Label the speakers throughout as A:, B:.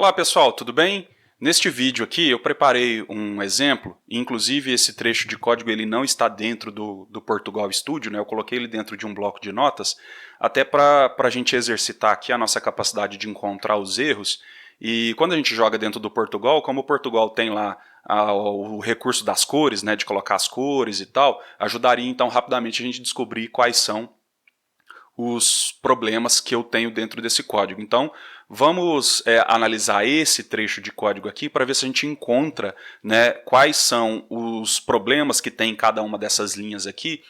A: Olá pessoal, tudo bem? Neste vídeo aqui eu preparei um exemplo, inclusive esse trecho de código ele não está dentro do Portugal Studio, né? Eu coloquei ele dentro de um bloco de notas, até para a gente exercitar aqui a nossa capacidade de encontrar os erros. E quando a gente joga dentro do Portugal, como o Portugal tem lá o recurso das cores, né, de colocar as cores e tal, ajudaria então rapidamente a gente descobrir quais são os problemas que eu tenho dentro desse código. Então, vamos analisar esse trecho de código aqui para ver se a gente encontra, né, quais são os problemas que tem em cada uma dessas linhas aqui,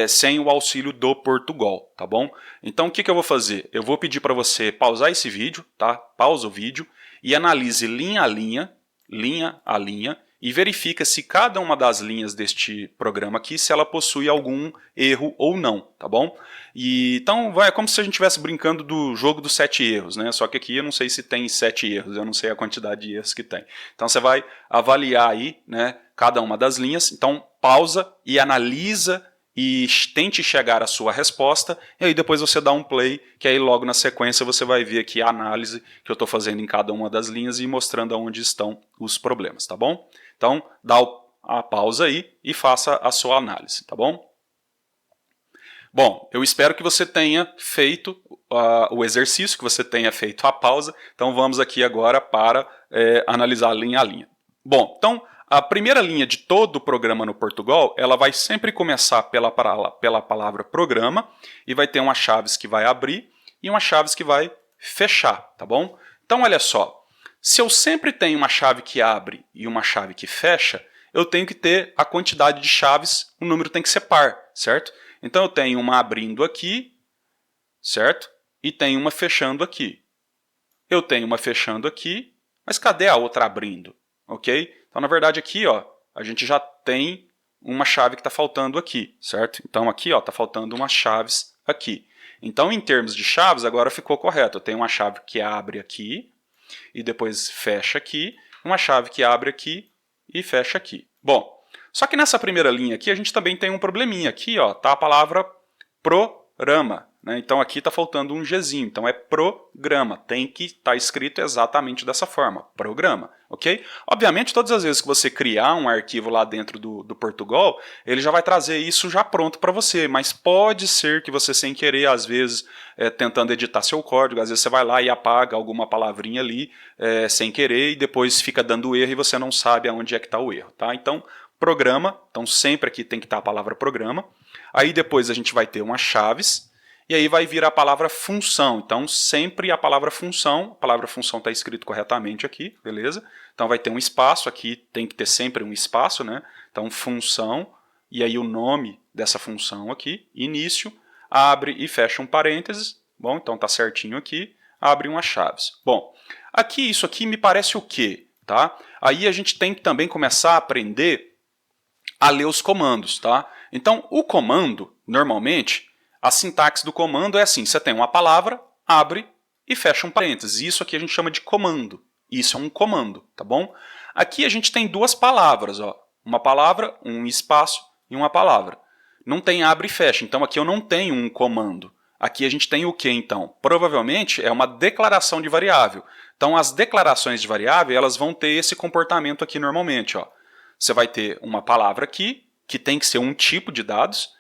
A: sem o auxílio do Portugal, tá bom? Então, o que eu vou fazer? Eu vou pedir para você pausar esse vídeo, tá? Pausa o vídeo e analise linha a linha, e verifica se cada uma das linhas deste programa aqui, se ela possui algum erro ou não, tá bom? Então é como se a gente estivesse brincando do jogo dos 7 erros, né? Só que aqui eu não sei se tem 7 erros, eu não sei a quantidade de erros que tem. Então você vai avaliar aí, né, cada uma das linhas, então pausa e analisa e tente chegar à sua resposta, e aí depois você dá um play, que aí logo na sequência você vai ver aqui a análise que eu estou fazendo em cada uma das linhas e mostrando onde estão os problemas, tá bom? Então dá a pausa aí e faça a sua análise, tá bom? Bom, eu espero que você tenha feito o exercício, que você tenha feito a pausa, então vamos aqui agora para analisar linha a linha. Bom, então a primeira linha de todo o programa no Portugal, ela vai sempre começar pela palavra programa e vai ter umas chaves que vai abrir e umas chaves que vai fechar, tá bom? Então olha só, se eu sempre tenho uma chave que abre e uma chave que fecha, eu tenho que ter a quantidade de chaves, o número tem que ser par, certo? Então eu tenho uma abrindo aqui, certo? E tenho uma fechando aqui. Eu tenho uma fechando aqui, mas cadê a outra abrindo? Ok? Então, na verdade, aqui ó, a gente já tem uma chave que está faltando aqui, certo? Então, aqui está faltando umas chaves aqui. Então, em termos de chaves, agora ficou correto. Eu tenho uma chave que abre aqui e depois fecha aqui, uma chave que abre aqui e fecha aqui. Bom, só que nessa primeira linha aqui, a gente também tem um probleminha. Aqui está a palavra programa. Então aqui está faltando um Gzinho, então é programa, tem que estar escrito exatamente dessa forma, programa, ok? Obviamente todas as vezes que você criar um arquivo lá dentro do Portugal, ele já vai trazer isso já pronto para você, mas pode ser que você sem querer, às vezes, tentando editar seu código, às vezes você vai lá e apaga alguma palavrinha ali sem querer e depois fica dando erro e você não sabe aonde é que está o erro, tá? Então programa, então sempre aqui tem que estar a palavra programa, aí depois a gente vai ter umas chaves, e aí vai vir a palavra função. Então, sempre a palavra função está escrito corretamente aqui, beleza? Então, vai ter um espaço aqui, tem que ter sempre um espaço, né? Então, função, e aí o nome dessa função aqui, início, abre e fecha um parênteses. Bom, então tá certinho aqui, abre umas chaves. Bom, aqui, isso aqui me parece o quê? Tá? Aí a gente tem que também começar a aprender a ler os comandos, tá? Então, o comando, normalmente, a sintaxe do comando é assim, você tem uma palavra, abre e fecha um parênteses. Isso aqui a gente chama de comando. Isso é um comando, tá bom? Aqui a gente tem duas palavras, ó. Uma palavra, um espaço e uma palavra. Não tem abre e fecha, então aqui eu não tenho um comando. Aqui a gente tem o que então? Provavelmente é uma declaração de variável. Então as declarações de variável elas vão ter esse comportamento aqui normalmente, ó. Você vai ter uma palavra aqui, que tem que ser um tipo de dados,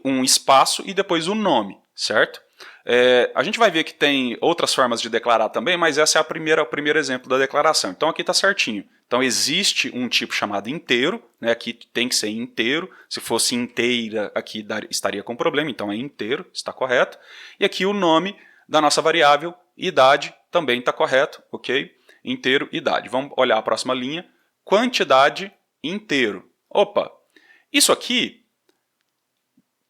A: um espaço e depois o nome, certo? A gente vai ver que tem outras formas de declarar também, mas essa é o primeiro exemplo da declaração. Então aqui está certinho. Então existe um tipo chamado inteiro, né? Aqui tem que ser inteiro. Se fosse inteira, aqui estaria com problema, então é inteiro, está correto. E aqui o nome da nossa variável, idade, também está correto, ok? Inteiro, idade. Vamos olhar a próxima linha. Quantidade, inteiro. Opa, isso aqui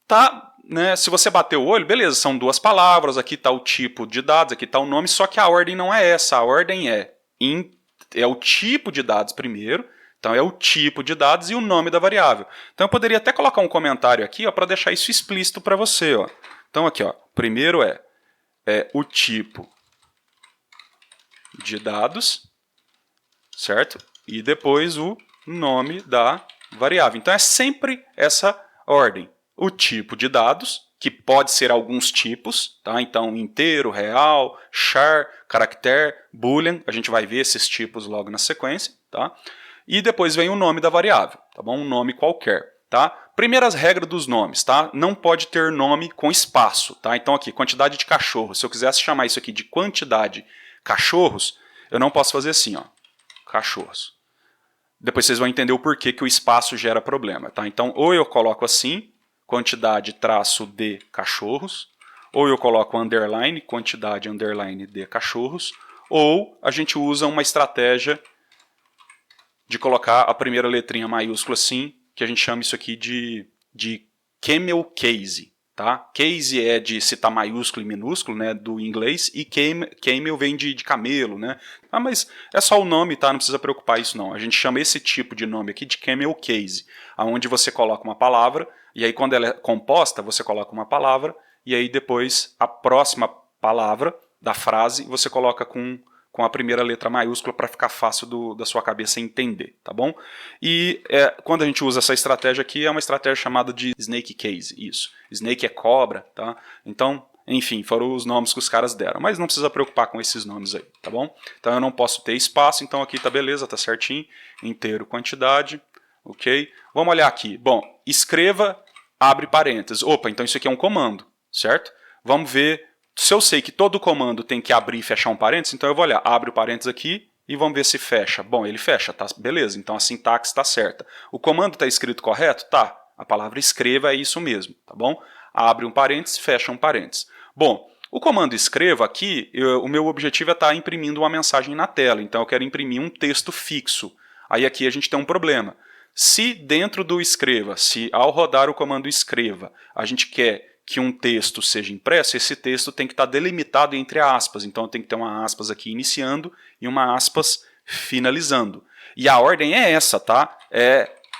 A: tá, né, se você bater o olho, beleza, são duas palavras, aqui está o tipo de dados, aqui está o nome, só que a ordem não é essa, a ordem é o tipo de dados primeiro, então é o tipo de dados e o nome da variável. Então eu poderia até colocar um comentário aqui para deixar isso explícito para você. Ó. Então aqui, ó, primeiro é o tipo de dados, certo? E depois o nome da variável. Então é sempre essa ordem. O tipo de dados, que pode ser alguns tipos, tá? Então inteiro, real, char, caractere, boolean, a gente vai ver esses tipos logo na sequência, tá? E depois vem o nome da variável, tá bom? Um nome qualquer, tá? Primeiras regras dos nomes, tá? Não pode ter nome com espaço, tá? Então aqui, quantidade de cachorros. Se eu quisesse chamar isso aqui de quantidade cachorros, eu não posso fazer assim, ó, cachorros. Depois vocês vão entender o porquê que o espaço gera problema, tá? Então, ou eu coloco assim, quantidade traço de cachorros, ou eu coloco underline, quantidade underline de cachorros, ou a gente usa uma estratégia de colocar a primeira letrinha maiúscula assim, que a gente chama isso aqui de camel case. Tá? Case é de se tá maiúsculo e minúsculo, né, do inglês, e camel vem de camelo, né? Ah, mas é só o nome, tá? Não precisa preocupar isso não. A gente chama esse tipo de nome aqui de camel case, aonde você coloca uma palavra, e aí quando ela é composta, você coloca uma palavra, e aí depois a próxima palavra da frase você coloca com a primeira letra maiúscula para ficar fácil da sua cabeça entender, tá bom? E quando a gente usa essa estratégia aqui, é uma estratégia chamada de snake case, isso. Snake é cobra, tá? Então, enfim, foram os nomes que os caras deram, mas não precisa preocupar com esses nomes aí, tá bom? Então eu não posso ter espaço, então aqui tá beleza, tá certinho, inteiro, quantidade, ok? Vamos olhar aqui, bom, escreva, abre parênteses, opa, então isso aqui é um comando, certo? Vamos ver. Se eu sei que todo comando tem que abrir e fechar um parênteses, então eu vou olhar, abre o parênteses aqui e vamos ver se fecha. Bom, ele fecha, tá? Beleza, então a sintaxe está certa. O comando está escrito correto? Tá. A palavra escreva é isso mesmo, tá bom? Abre um parênteses, fecha um parênteses. Bom, o comando escreva aqui, o meu objetivo é estar imprimindo uma mensagem na tela, então eu quero imprimir um texto fixo. Aí aqui a gente tem um problema. Se dentro do escreva, se ao rodar o comando escreva, a gente quer que um texto seja impresso, esse texto tem que estar delimitado entre aspas. Então tem que ter uma aspas aqui iniciando e uma aspas finalizando. E a ordem é essa, tá?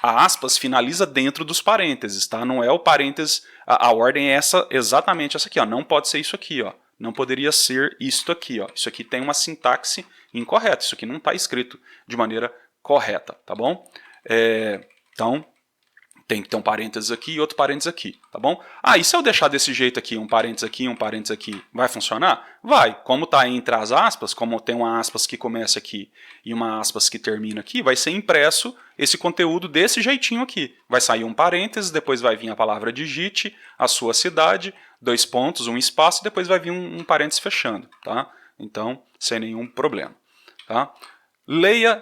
A: A aspas finaliza dentro dos parênteses, tá? Não é o parênteses, a ordem é essa, exatamente essa aqui, ó. Não pode ser isso aqui, ó. Não poderia ser isto aqui, ó. Isso aqui tem uma sintaxe incorreta. Isso aqui não está escrito de maneira correta, tá bom? Então tem que ter um parênteses aqui e outro parênteses aqui, tá bom? Ah, e se eu deixar desse jeito aqui, um parênteses aqui, vai funcionar? Vai. Como está entre as aspas, como tem uma aspas que começa aqui e uma aspas que termina aqui, vai ser impresso esse conteúdo desse jeitinho aqui. Vai sair um parênteses, depois vai vir a palavra digite, a sua cidade, 2 pontos, um espaço, depois vai vir um parênteses fechando, tá? Então, sem nenhum problema, tá? Leia,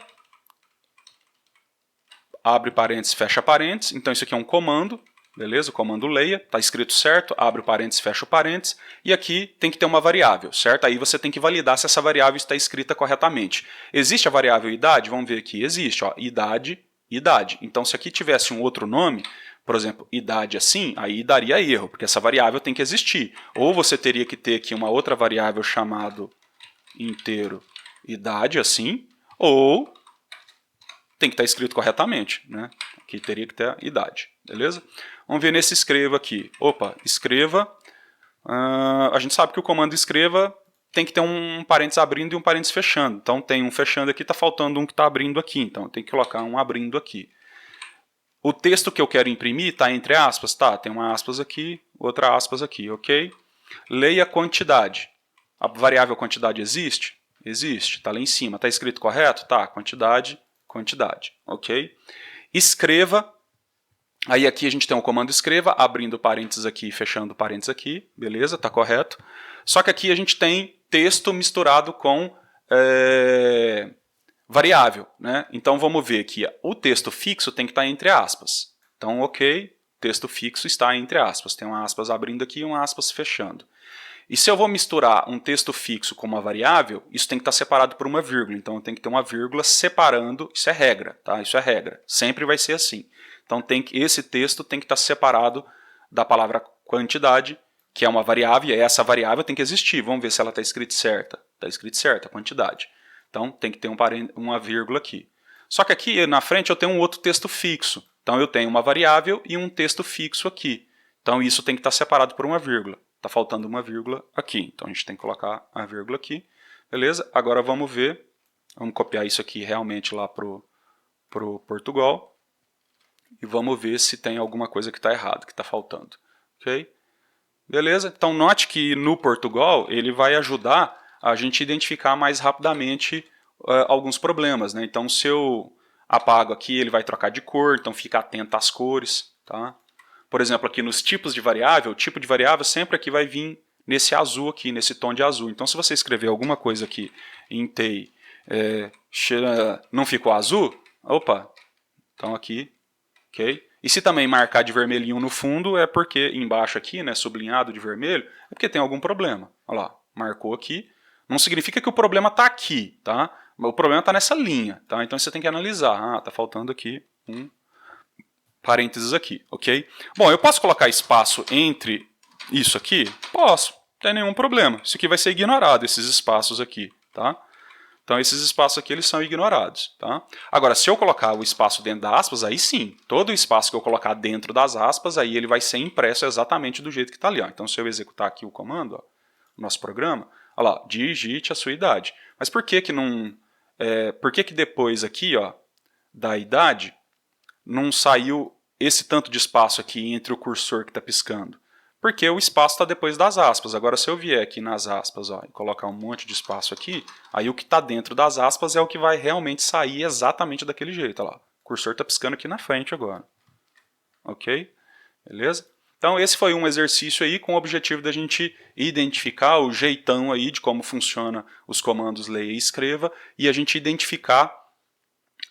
A: abre parênteses, fecha parênteses, então isso aqui é um comando, beleza? O comando leia, está escrito certo, abre o parênteses, fecha o parênteses, e aqui tem que ter uma variável, certo? Aí você tem que validar se essa variável está escrita corretamente. Existe a variável idade? Vamos ver aqui, existe, ó, idade, idade. Então se aqui tivesse um outro nome, por exemplo, idade assim, aí daria erro, porque essa variável tem que existir. Ou você teria que ter aqui uma outra variável chamada inteiro idade assim, ou tem que estar escrito corretamente, né? Aqui teria que ter a idade, beleza? Vamos ver nesse escreva aqui. Opa, escreva. A gente sabe que o comando escreva tem que ter um parênteses abrindo e um parênteses fechando. Então tem um fechando aqui, está faltando um que está abrindo aqui. Então tem que colocar um abrindo aqui. O texto que eu quero imprimir está entre aspas? Tá, tem uma aspas aqui, outra aspas aqui, ok? Leia a quantidade. A variável quantidade existe? Existe, está lá em cima. Está escrito correto? Tá, quantidade, ok? Escreva, aí aqui a gente tem o comando escreva, abrindo parênteses aqui e fechando parênteses aqui, beleza, tá correto. Só que aqui a gente tem texto misturado com variável, né? Então vamos ver aqui, o texto fixo tem que estar entre aspas. Então, ok, texto fixo está entre aspas, tem uma aspas abrindo aqui e uma aspas fechando. E se eu vou misturar um texto fixo com uma variável, isso tem que estar separado por uma vírgula. Então eu tenho que ter uma vírgula separando, isso é regra, tá? Isso é regra. Sempre vai ser assim. Então esse texto tem que estar separado da palavra quantidade, que é uma variável, e essa variável tem que existir. Vamos ver se ela está escrita certa. Está escrito certa, quantidade. Então tem que ter uma vírgula aqui. Só que aqui na frente eu tenho um outro texto fixo. Então eu tenho uma variável e um texto fixo aqui. Então isso tem que estar separado por uma vírgula. Está faltando uma vírgula aqui, então a gente tem que colocar a vírgula aqui, beleza? Agora vamos ver, vamos copiar isso aqui realmente lá pro Portugal e vamos ver se tem alguma coisa que está errado, que está faltando, ok? Beleza? Então note que no Portugal ele vai ajudar a gente identificar mais rapidamente alguns problemas, né? Então se eu apago aqui, ele vai trocar de cor, então fica atento às cores, tá? Por exemplo, aqui nos tipos de variável, o tipo de variável sempre aqui vai vir nesse azul aqui, nesse tom de azul. Então se você escrever alguma coisa aqui em TEI não ficou azul, opa, então aqui, ok? E se também marcar de vermelhinho no fundo, é porque, embaixo aqui, né, sublinhado de vermelho, é porque tem algum problema. Olha lá, marcou aqui. Não significa que o problema está aqui, tá? O problema está nessa linha, tá? Então você tem que analisar. Ah, está faltando aqui um parênteses aqui, ok? Bom, eu posso colocar espaço entre isso aqui? Posso, não tem nenhum problema. Isso aqui vai ser ignorado, esses espaços aqui, tá? Então esses espaços aqui eles são ignorados, tá? Agora, se eu colocar o espaço dentro das aspas, aí sim, todo o espaço que eu colocar dentro das aspas, aí ele vai ser impresso exatamente do jeito que está ali, ó. Então se eu executar aqui o comando, ó, nosso programa, olha lá, digite a sua idade. Mas por que que não, por que que depois aqui, ó, da idade, não saiu esse tanto de espaço aqui entre o cursor que está piscando? Porque o espaço está depois das aspas. Agora, se eu vier aqui nas aspas, ó, e colocar um monte de espaço aqui, aí o que está dentro das aspas é o que vai realmente sair exatamente daquele jeito. Olha lá. O cursor está piscando aqui na frente agora. Ok? Beleza? Então esse foi um exercício aí com o objetivo da gente identificar o jeitão aí de como funciona os comandos leia e escreva e a gente identificar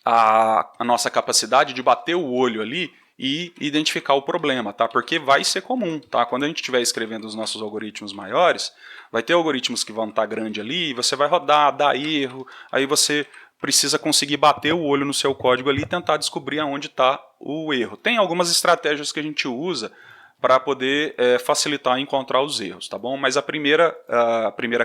A: a nossa capacidade de bater o olho ali e identificar o problema, tá? Porque vai ser comum, tá? Quando a gente estiver escrevendo os nossos algoritmos maiores, vai ter algoritmos que vão estar grande ali, você vai rodar, dar erro, aí você precisa conseguir bater o olho no seu código ali e tentar descobrir aonde está o erro. Tem algumas estratégias que a gente usa para poder facilitar encontrar os erros, tá bom? Mas a primeira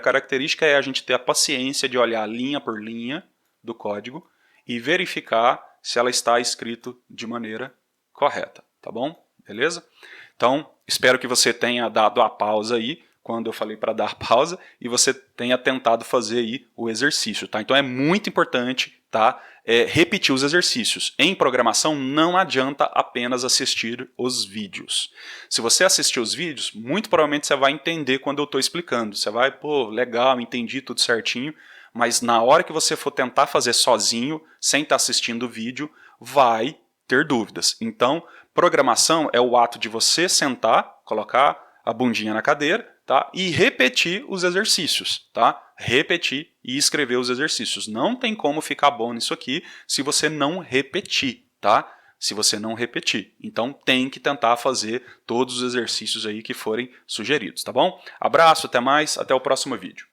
A: característica é a gente ter a paciência de olhar linha por linha do código e verificar se ela está escrito de maneira correta, tá bom? Beleza? Então, espero que você tenha dado a pausa aí, quando eu falei para dar pausa, e você tenha tentado fazer aí o exercício, tá? Então é muito importante, tá? Repetir os exercícios. Em programação não adianta apenas assistir os vídeos. Se você assistir os vídeos, muito provavelmente você vai entender quando eu estou explicando. Você vai, pô, legal, entendi tudo certinho, mas na hora que você for tentar fazer sozinho, sem estar assistindo o vídeo, vai ter dúvidas. Então, programação é o ato de você sentar, colocar a bundinha na cadeira, tá? E repetir os exercícios, tá? Repetir e escrever os exercícios. Não tem como ficar bom nisso aqui se você não repetir, tá? Se você não repetir. Então tem que tentar fazer todos os exercícios aí que forem sugeridos, tá bom? Abraço, até mais, até o próximo vídeo.